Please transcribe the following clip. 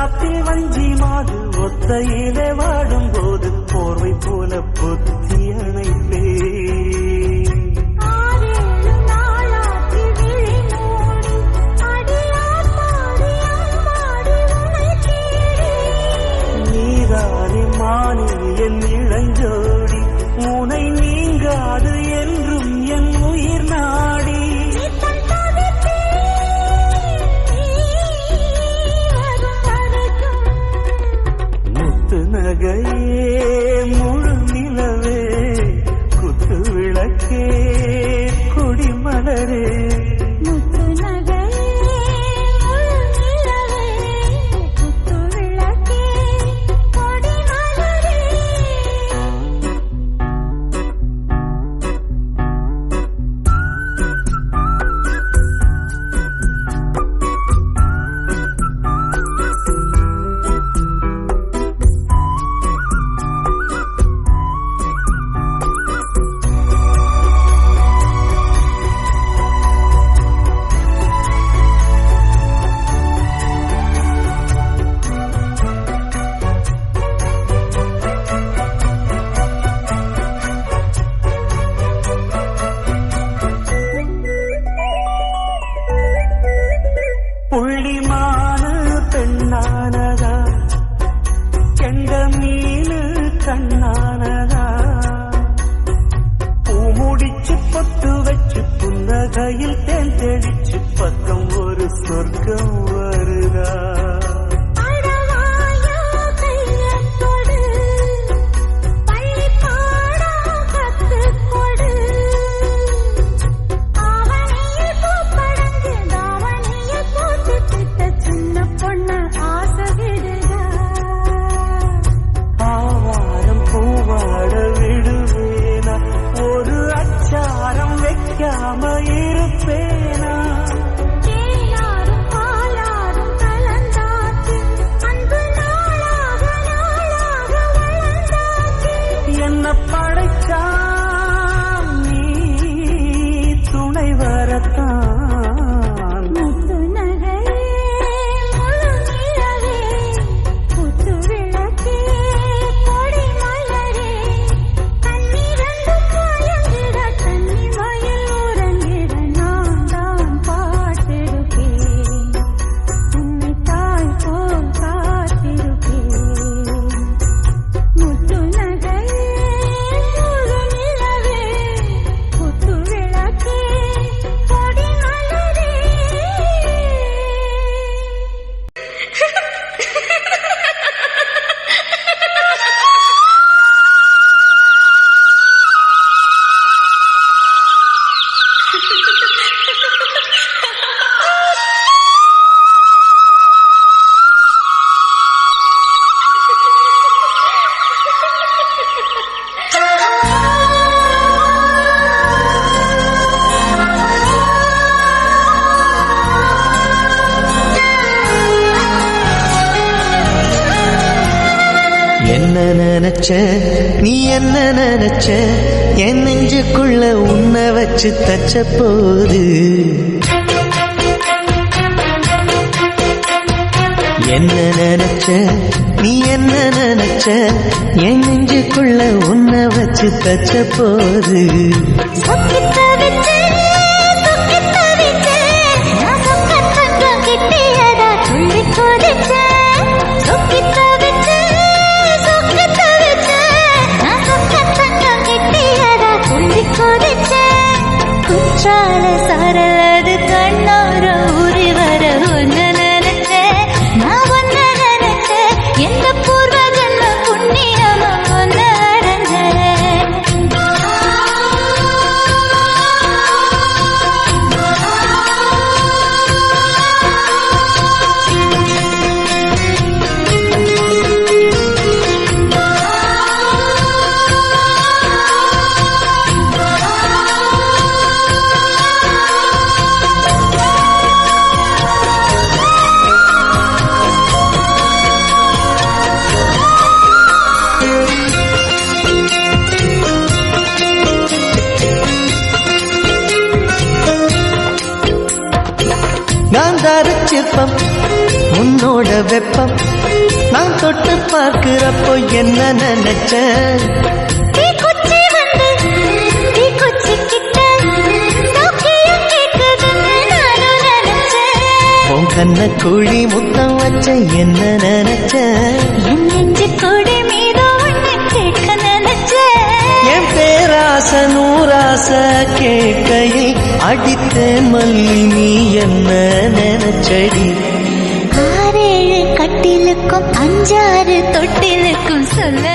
ராத்திரி வஞ்சி மாது ஒத்தையிலே வாடும் போது போர்வை போல பொத்தி அணைப்பே. நீதானே மானே என் இளஞ்சோடி, உனை நீங்காது என்றும் என் உயிர் நாடி. நகையே முழு நிலவே குத்து விளக்கே கொடிமலரே. புள்ளிமான பெண்ணானதா, கெண்ட மீனு கண்ணானதா, பூ முடிச்சு பொட்டு வச்சு புன்னகையில் தேன் தெளிச்சு பக்கம் ஒரு சொர்க்கம் வருதா. இருப்பேனா என்ன படைச்சா நீ துணை வரத்தான். என்ன நினைச்ச நீ என்ன நினைச்ச, என் நெஞ்சுக்குள்ள உன்னை வச்சு தச்ச போது. என்ன நினைச்ச நீ என்ன நினைச்ச, என் நெஞ்சுக்குள்ள உன்னை வச்சு தச்ச போது. குற்றால சாரலது கண்ணார ஊறி வர ஒன்னு நினைச்ச, நான் ஒன்னு நினைச்ச, எந்த பூர்வ ஜன்ம புண்ணியமா ஒன்னு அடைஞ்ச. காந்தார சிற்பம் உன்னோட வெப்பம் நான் தொட்டு பார்க்கிறப்போ என்ன நினைச்ச தீக்குச்சி வந்து தீக்குச்சி கிட்ட சௌக்கியம் கேட்குதுன்னு நானும் நினைச்சேன். உன் கண்ண குழி முத்தம் வச்ச என்ன நினைச்ச என் நெஞ்சு கொடி மீது ஒண்ணு கேட்க நினைச்சேன். என் பேராச நூறாச கேட்கையில் அடித்தேன் மல்லி நீ என்ன நினைச்சடி 6-7 கட்டிலுக்கும் 5-6 தொட்டிலுக்கும் சொல்ல